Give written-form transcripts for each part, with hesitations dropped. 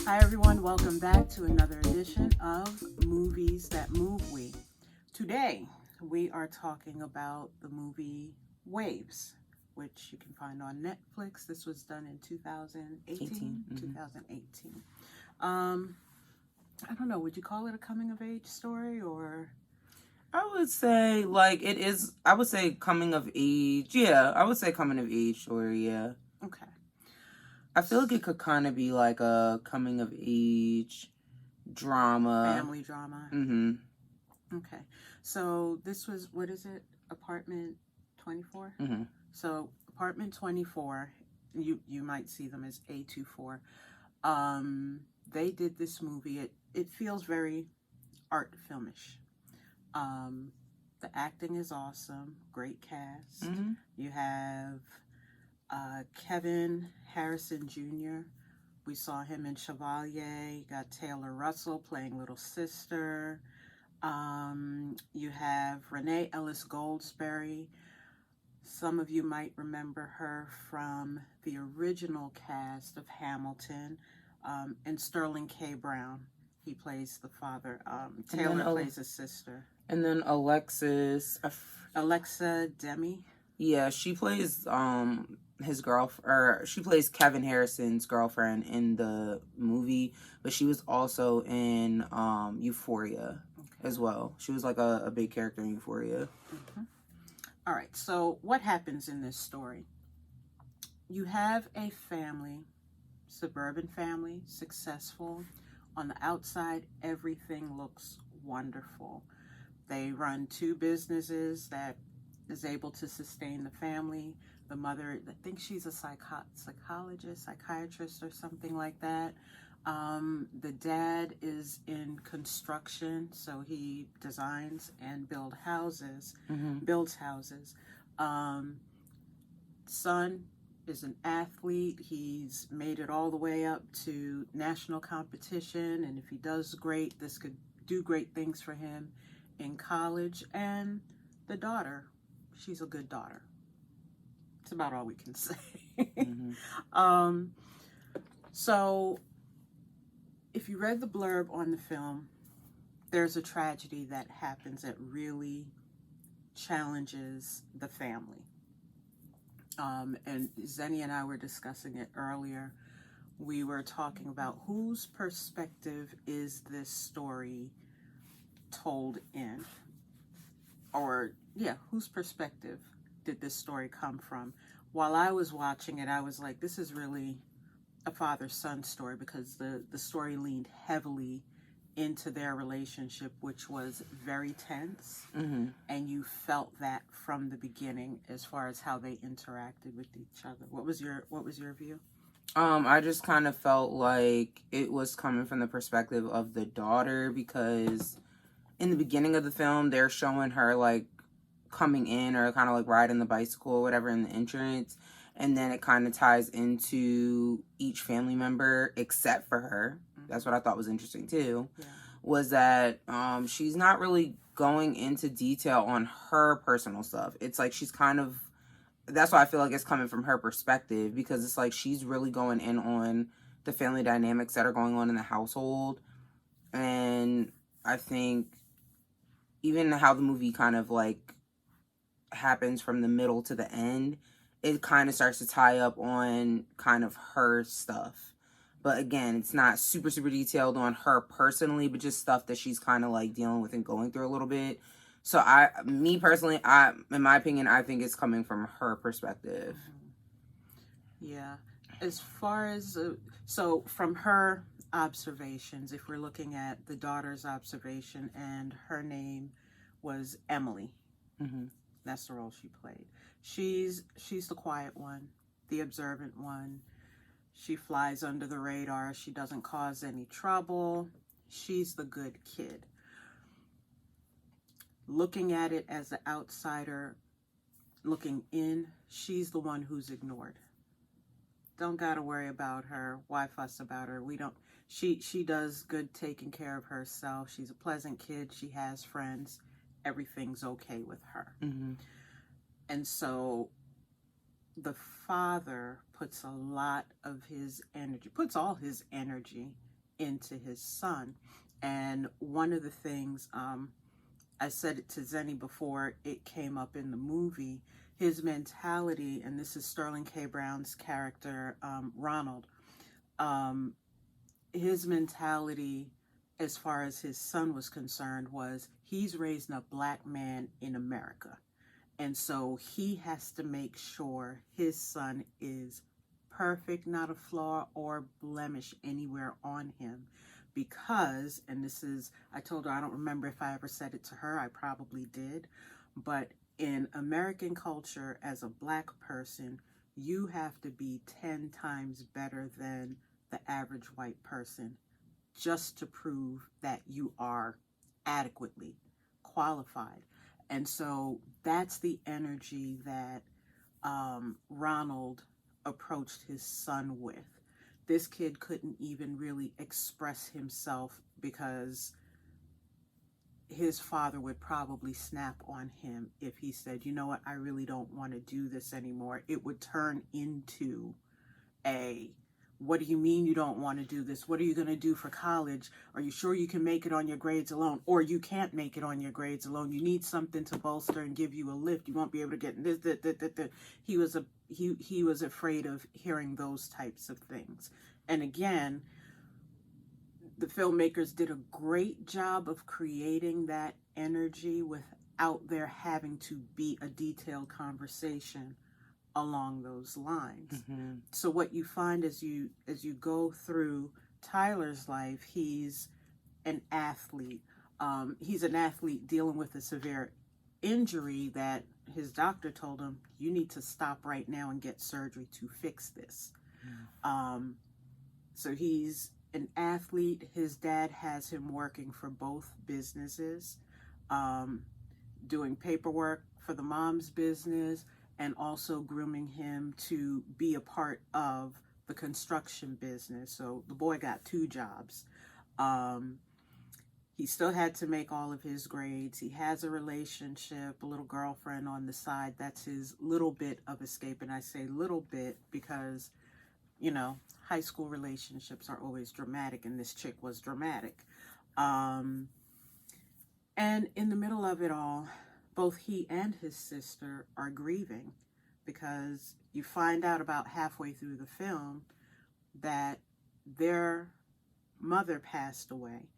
Hi everyone, welcome back to another edition of Movies That Move We. Today we are talking about the movie Waves, which you can find on Netflix. This was done in 2018. 2018. I don't know, would you call it a coming of age story or? I would say it is. I would say coming of age. Yeah, I would say coming of age story. Yeah. Okay. I feel like it could kind of be like a coming of age drama. Family drama. Mm-hmm. Okay. So this was, what is it? Apartment 24? Mm-hmm. So Apartment 24, you might see them as A24. They did this movie. It feels very art filmish. The acting is awesome. Great cast. Mm-hmm. You have Kevin Harrison Jr. We saw him in Chevalier. You got Taylor Russell playing Little Sister. You have Renee Ellis Goldsberry. Some of you might remember her from the original cast of Hamilton, and Sterling K. Brown. He plays the father. Taylor plays his sister. And then Alexa Demi. Yeah, she plays his girlfriend, or she plays Kevin Harrison's girlfriend in the movie, but she was also in Euphoria as well. She was like a big character in Euphoria. Mm-hmm. All right, so what happens in this story? You have a family, suburban family, successful. On the outside, everything looks wonderful. They run two businesses that is able to sustain the family. The mother, I think she's a psychologist, psychiatrist, or something like that. The dad is in construction, so he designs and builds houses. Son is an athlete. He's made it all the way up to national competition, and if he does great, this could do great things for him in college. And the daughter, she's a good daughter. It's about all we can say. So if you read the blurb on the film, there's a tragedy that happens that really challenges the family. And Zenny and I were discussing it earlier. We were talking about whose perspective is this story told in? Or, yeah, whose perspective did this story come from? While I was watching it, I was like, this is really a father-son story, because the story leaned heavily into their relationship, which was very tense. And you felt that from the beginning as far as how they interacted with each other. What was your view? I just kind of felt like it was coming from the perspective of the daughter, because in the beginning of the film, they're showing her like coming in, or kind of like riding the bicycle or whatever in the entrance, and then it kind of ties into each family member except for her. That's what I thought was interesting too. Yeah. Was that she's not really going into detail on her personal stuff. It's like she's kind of, that's why I feel like it's coming from her perspective, because it's like she's really going in on the family dynamics that are going on in the household. And I think even how the movie kind of like happens from the middle to the end, it kind of starts to tie up on kind of her stuff. But again, it's not super detailed on her personally, but just stuff that she's kind of like dealing with and going through a little bit. So me personally, in my opinion, I think it's coming from her perspective. Yeah. As far as, so from her observations, if we're looking at the daughter's observation, and her name was Emily. That's the role she played. She's the quiet one, the observant one. She flies under the radar. She doesn't cause any trouble. She's the good kid. Looking at it as an outsider, looking in, she's the one who's ignored. Don't gotta worry about her. Why fuss about her? She does good taking care of herself. She's a pleasant kid. She has friends. Everything's okay with her. And so the father puts a lot of his energy, puts all his energy into his son. And one of the things, I said it to Zenny before it came up in the movie, his mentality, and this is Sterling K. Brown's character, Ronald, his mentality as far as his son was concerned was he's raising a black man in America. And so he has to make sure his son is perfect, not a flaw or blemish anywhere on him. Because, and this is, I told her, I don't remember if I ever said it to her, I probably did, but in American culture, as a black person, you have to be 10 times better than the average white person just to prove that you are adequately qualified. And so that's the energy that Ronald approached his son with. This kid couldn't even really express himself because his father would probably snap on him if he said, you know what, I really don't want to do this anymore. It would turn into a, what do you mean you don't want to do this? What are you going to do for college? Are you sure you can make it on your grades alone? Or you can't make it on your grades alone. You need something to bolster and give you a lift. You won't be able to get this, that. He was afraid of hearing those types of things. And again, the filmmakers did a great job of creating that energy without there having to be a detailed conversation along those lines. Mm-hmm. So what you find as you go through Tyler's life, he's an athlete. He's an athlete dealing with a severe injury that his doctor told him, you need to stop right now and get surgery to fix this. Mm. So he's an athlete. His dad has him working for both businesses, doing paperwork for the mom's business, and also grooming him to be a part of the construction business. So the boy got 2 jobs. He still had to make all of his grades. He has a relationship, a little girlfriend on the side. That's his little bit of escape. And I say little bit because, you know, high school relationships are always dramatic, and this chick was dramatic. And in the middle of it all, both he and his sister are grieving, because you find out about halfway through the film that their mother passed away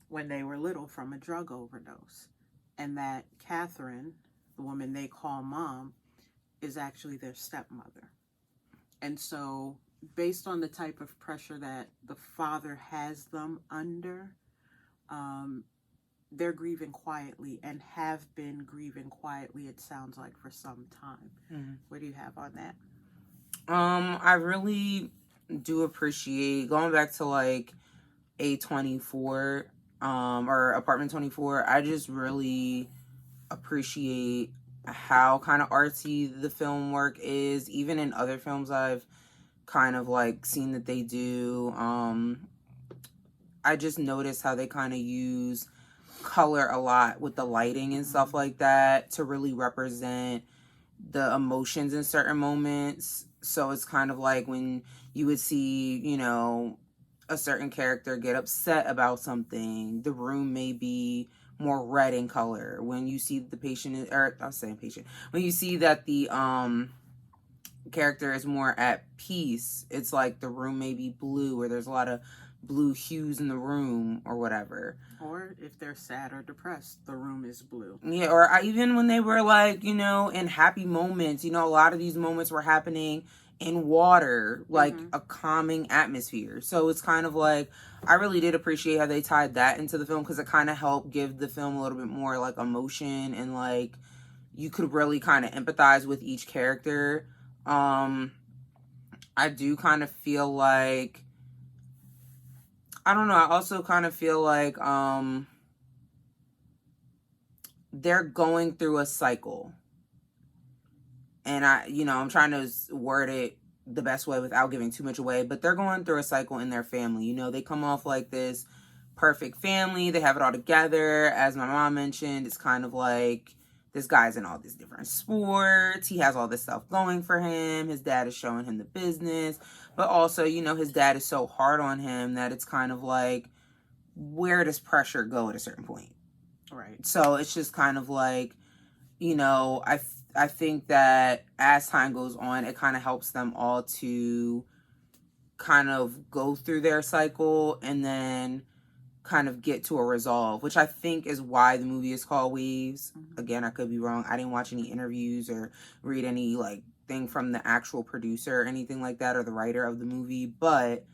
when they were little from a drug overdose, and that Catherine, the woman they call mom, is actually their stepmother. And so based on the type of pressure that the father has them under, they're grieving quietly and have been grieving quietly, it sounds like, for some time. Mm-hmm. What do you have on that? I really do appreciate, going back to like A24, or Apartment 24, I just really appreciate how kind of artsy the film work is. Even in other films I've kind of like seen that they do, I just noticed how they kind of use color a lot with the lighting and stuff like that to really represent the emotions in certain moments. So it's kind of like when you would see, you know, a certain character get upset about something, the room may be more red in color. When you see the patient, or I'm saying patient, when you see that the character is more at peace, it's like the room may be blue, or there's a lot of blue hues in the room or whatever. Or if they're sad or depressed, the room is blue. Yeah, or even when they were like, you know, in happy moments, you know, a lot of these moments were happening in water, like a calming atmosphere. So it's kind of like, I really did appreciate how they tied that into the film, because it kind of helped give the film a little bit more like emotion, and like you could really kind of empathize with each character. I do kind of feel like, I don't know, I also kind of feel like they're going through a cycle. And I'm trying to word it the best way without giving too much away, but they're going through a cycle in their family. You know, they come off like this perfect family. They have it all together. As my mom mentioned, it's kind of like this guy's in all these different sports. He has all this stuff going for him. His dad is showing him the business. But also, you know, his dad is so hard on him that it's kind of like, where does pressure go at a certain point? Right. So it's just kind of like, you know, I think that as time goes on, it kind of helps them all to kind of go through their cycle and then kind of get to a resolve, which I think is why the movie is called Waves. Mm-hmm. Again, I could be wrong. I didn't watch any interviews or read any like thing from the actual producer or anything like that or the writer of the movie, but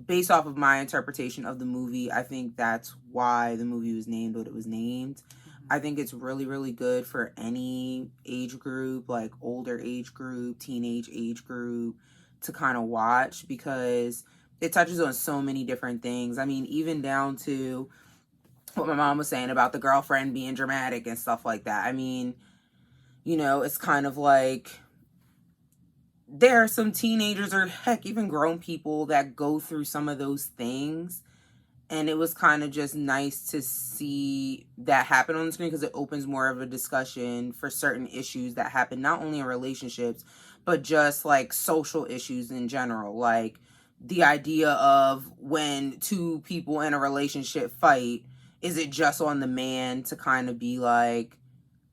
based off of my interpretation of the movie, I think that's why the movie was named what it was named. Mm-hmm. I think it's really, really good for any age group, like older age group, teenage age group, to kind of watch, because it touches on so many different things. I mean, even down to what my mom was saying about the girlfriend being dramatic and stuff like that. I mean, you know, it's kind of like there are some teenagers or heck, even grown people that go through some of those things. And it was kind of just nice to see that happen on the screen, because it opens more of a discussion for certain issues that happen not only in relationships, but just like social issues in general. Like the idea of when two people in a relationship fight, is it just on the man to kind of be like,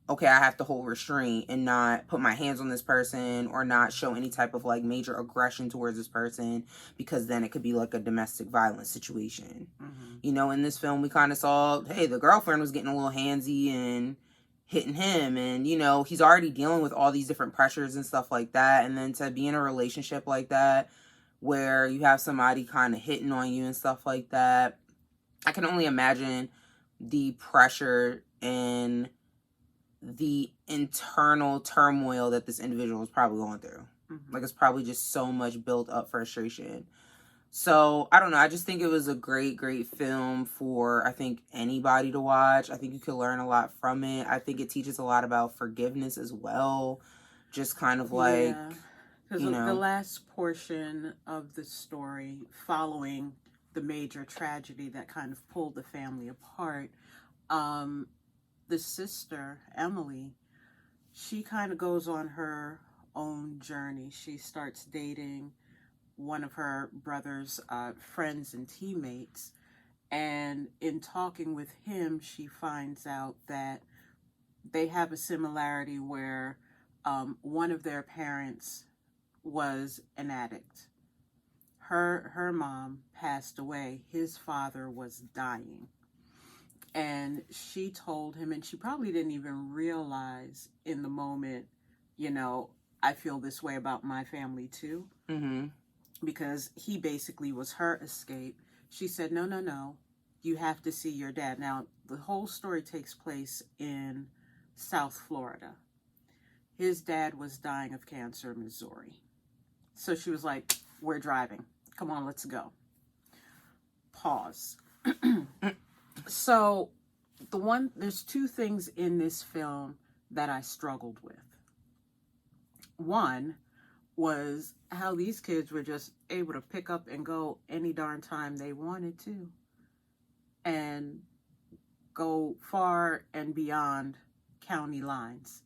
okay, I have to hold restraint and not put my hands on this person or not show any type of like major aggression towards this person, because then it could be like a domestic violence situation. Mm-hmm. You know, in this film, we kind of saw, hey, the girlfriend was getting a little handsy and hitting him, and, you know, he's already dealing with all these different pressures and stuff like that. And then to be in a relationship like that, where you have somebody kind of hitting on you and stuff like that, I can only imagine the pressure and the internal turmoil that this individual is probably going through. Mm-hmm. Like, it's probably just so much built up frustration. So, I don't know. I just think it was a great, great film for, I think, anybody to watch. I think you could learn a lot from it. I think it teaches a lot about forgiveness as well. Just kind of like, yeah. Because the last portion of the story, following the major tragedy that kind of pulled the family apart, the sister, Emily, she kind of goes on her own journey. She starts dating one of her brother's friends and teammates. And in talking with him, she finds out that they have a similarity where one of their parents was an addict. Her mom passed away. His father was dying. And she told him, and she probably didn't even realize in the moment, you know, I feel this way about my family too. Mm-hmm. Because he basically was her escape. She said, no, you have to see your dad. Now, the whole story takes place in South Florida. His dad was dying of cancer in Missouri. So she was like, we're driving. Come on, let's go. Pause. So, there's two things in this film that I struggled with. One was how these kids were just able to pick up and go any darn time they wanted to, and go far and beyond county lines.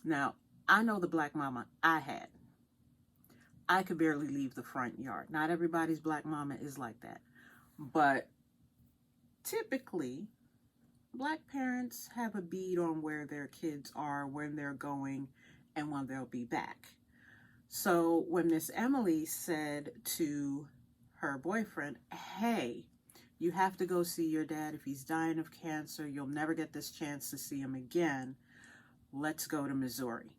Now, I know the black mama I had. I could barely leave the front yard. Not everybody's black mama is like that. But typically, black parents have a bead on where their kids are, when they're going, and when they'll be back. So when Miss Emily said to her boyfriend, hey, you have to go see your dad. If he's dying of cancer, you'll never get this chance to see him again. Let's go to Missouri.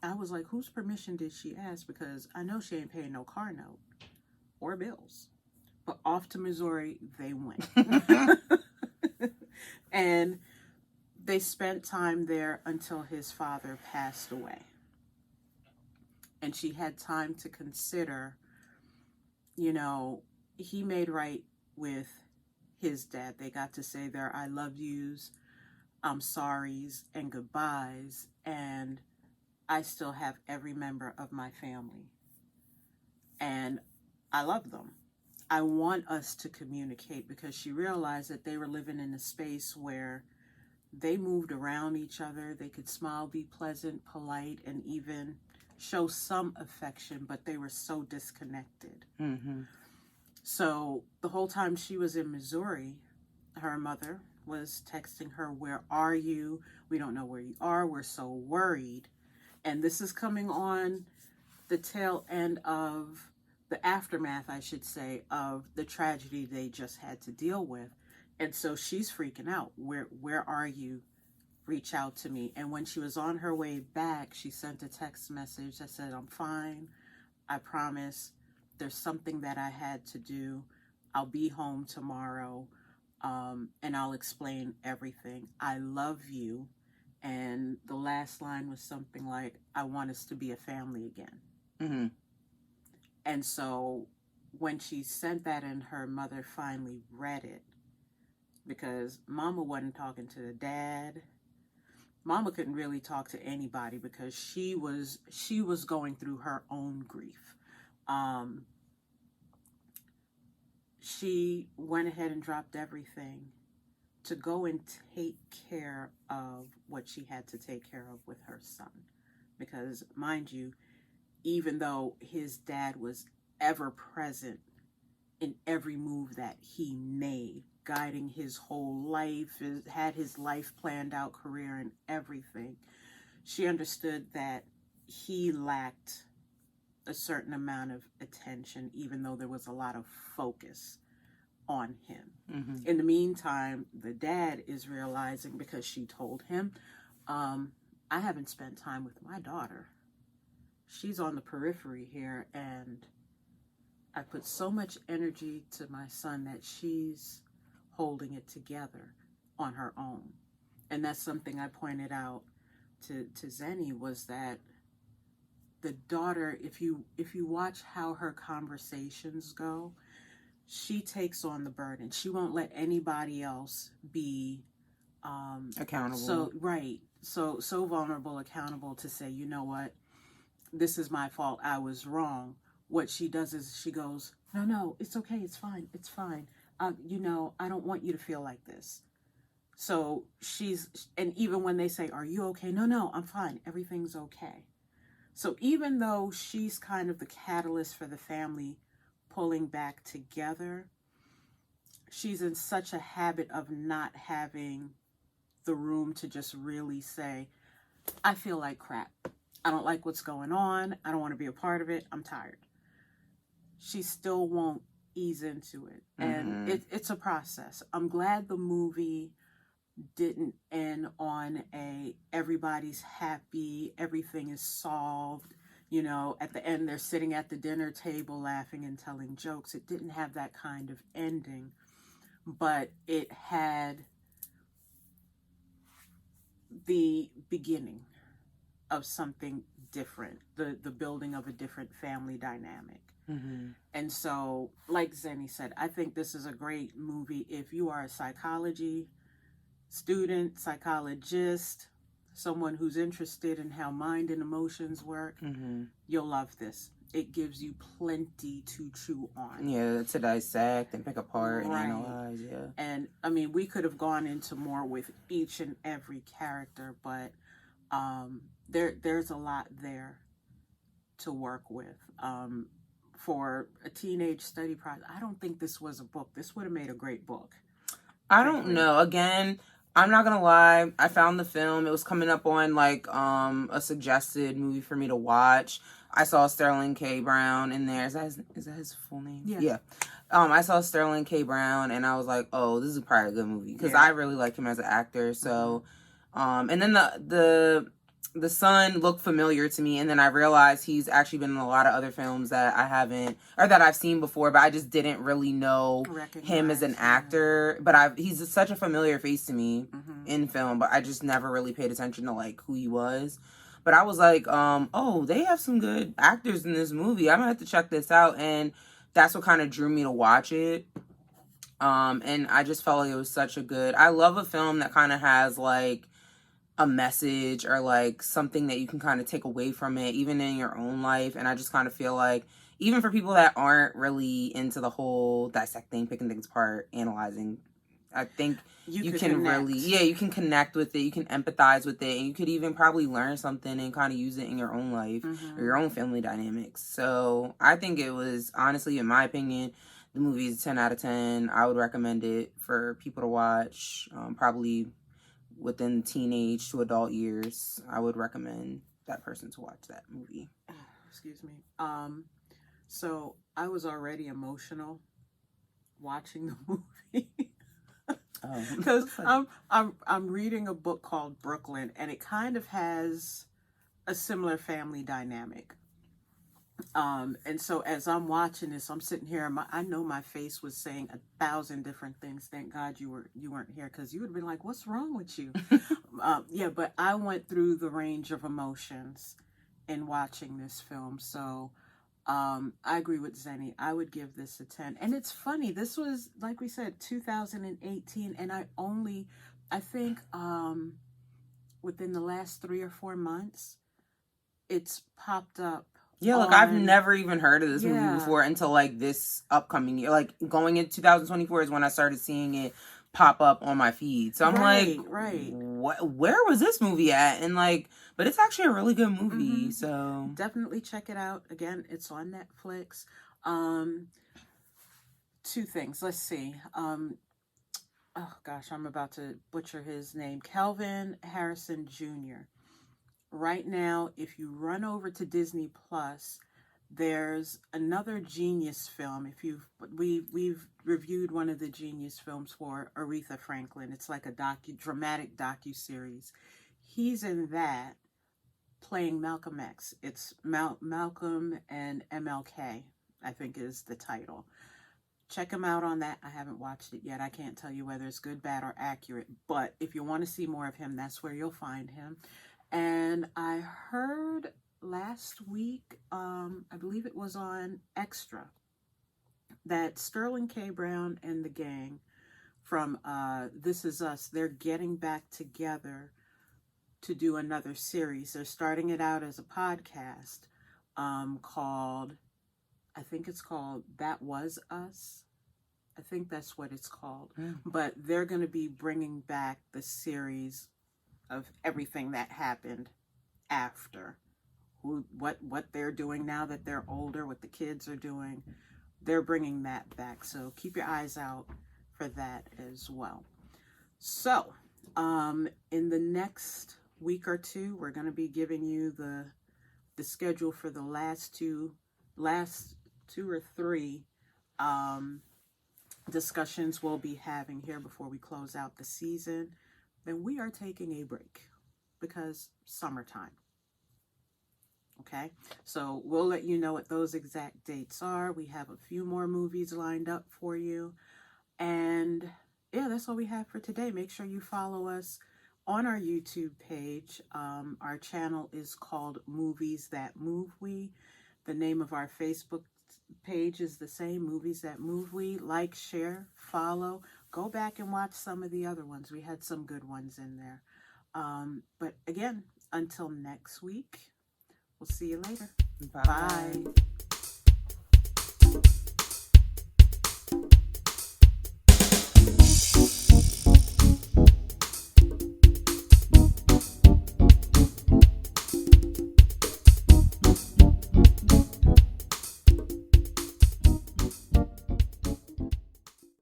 I was like, whose permission did she ask? Because I know she ain't paying no car note or bills. But off to Missouri, they went. And they spent time there until his father passed away. And she had time to consider, you know, he made right with his dad. They got to say their I love yous, I'm sorries, and goodbyes. And I still have every member of my family. And I love them. I want us to communicate, because she realized that they were living in a space where they moved around each other. They could smile, be pleasant, polite, and even show some affection, but they were so disconnected. Mm-hmm. So the whole time she was in Missouri, her mother was texting her, "Where are you? We don't know where you are. We're so worried." And this is coming on the tail end of the aftermath, I should say, of the tragedy they just had to deal with. And so she's freaking out. Where are you? Reach out to me. And when she was on her way back, she sent a text message that said, "I'm fine. I promise. There's something that I had to do. I'll be home tomorrow, and I'll explain everything. I love you." And the last line was something like, "I want us to be a family again." Mm-hmm. And so when she sent that and her mother finally read it, because Mama wasn't talking to the dad, Mama couldn't really talk to anybody because she was going through her own grief. She went ahead and dropped everything to go and take care of what she had to take care of with her son. Because, mind you, even though his dad was ever present in every move that he made, guiding his whole life, had his life planned out, career and everything, she understood that he lacked a certain amount of attention, even though there was a lot of focus on him. Mm-hmm. In the meantime, the dad is realizing, because she told him, "I haven't spent time with my daughter. She's on the periphery here, and I put so much energy to my son that she's holding it together on her own." And that's something I pointed out to Zenny, was that the daughter, if you watch how her conversations go, she takes on the burden. She won't let anybody else be accountable. So vulnerable, accountable to say, "You know what? This is my fault. I was wrong." What she does is she goes, No, it's okay. It's fine. It's fine. I don't want you to feel like this." So and even when they say, "Are you okay?" No, I'm fine. Everything's okay. So even though she's kind of the catalyst for the family pulling back together, she's in such a habit of not having the room to just really say, "I feel like crap. I don't like what's going on. I don't want to be a part of it. I'm tired." She still won't ease into it. And it's a process. I'm glad the movie didn't end on everybody's happy, everything is solved. At the end, they're sitting at the dinner table laughing and telling jokes. It didn't have that kind of ending, but it had the beginning of something different, the building of a different family dynamic. Mm-hmm. And so, like Zenny said, I think this is a great movie if you are a psychology student, psychologist, someone who's interested in how mind and emotions work. Mm-hmm. You'll love this. It gives you plenty to chew on. Yeah, to dissect and pick apart Right. and analyze, yeah. And, we could have gone into more with each and every character, but there's a lot there to work with. For a teenage study project, I don't think this was a book. This would have made a great book. I don't know. Again, I'm not gonna lie. I found the film. It was coming up on a suggested movie for me to watch. I saw Sterling K. Brown in there. Is that his full name? Yeah. I saw Sterling K. Brown, and I was like, "Oh, this is probably a good movie," because I really like him as an actor. So, and then the son looked familiar to me, and then I realized he's actually been in a lot of other films that I've seen before, but I just didn't really know him as an actor. But he's such a familiar face to me in film, but I just never really paid attention to who he was. But I was like, oh, they have some good actors in this movie. I'm gonna have to check this out, and that's what kind of drew me to watch it. And I just felt like it was such a good. I love a film that kind of has a message or something that you can kind of take away from it, even in your own life. And I just kind of feel like even for people that aren't really into the whole dissecting, picking things apart, analyzing I think you could can connect. really, you can connect with it. You can empathize with it, and you could even probably learn something and kind of use it in your own life or your own family dynamics. So I think it was, honestly, in my opinion, the movie is 10 out of 10. I would recommend it for people to watch, probably within teenage to adult years. I would recommend that person to watch that movie. Excuse me. So I was already emotional watching the movie. Because I'm reading a book called Brooklyn, and it kind of has a similar family dynamic. And so as I'm watching this, I'm sitting here, and I know my face was saying 1,000 different things. Thank God you weren't here, because you would have been like, "What's wrong with you?" Yeah, but I went through the range of emotions in watching this film. So I agree with Zenny. I would give this a 10. And it's funny, this was, like we said, 2018, and I think within the last 3 or 4 months, it's popped up. Yeah, like I've never even heard of this movie before until like this upcoming year. Like going into 2024 is when I started seeing it pop up on my feed. So I'm where was this movie at? And like, but it's actually a really good movie. So definitely check it out. Again, it's on Netflix. 2 things. Let's see. Oh gosh, I'm about to butcher his name. Kelvin Harrison Jr. Right now, if you run over to Disney Plus, there's another Genius film. We've reviewed one of the Genius films for Aretha Franklin. It's like a dramatic docu-series. He's in that, playing Malcolm X. It's Malcolm and MLK, I think is the title. Check him out on that. I haven't watched it yet. I can't tell you whether it's good, bad, or accurate. But if you want to see more of him, that's where you'll find him. And I heard last week, I believe it was on Extra, that Sterling K. Brown and the gang from This Is Us, they're getting back together to do another series. They're starting it out as a podcast called, I think it's called That Was Us. I think that's what it's called. But they're going to be bringing back the series of everything that happened after. What they're doing now that they're older, what the kids are doing. They're bringing that back. So keep your eyes out for that as well. So, in the next week or 2, we're going to be giving you the schedule for the last two or three discussions we'll be having here before we close out the season. Then we are taking a break because summertime. Okay, so we'll let you know what those exact dates are. We have a few more movies lined up for you. And yeah, that's all we have for today. Make sure you follow us on our YouTube page. Our channel is called Movies That Move We. The name of our Facebook page is the same, Movies That Move We. Like, share, follow. Go back and watch some of the other ones. We had some good ones in there. But again, until next week, we'll see you later. Bye. Bye.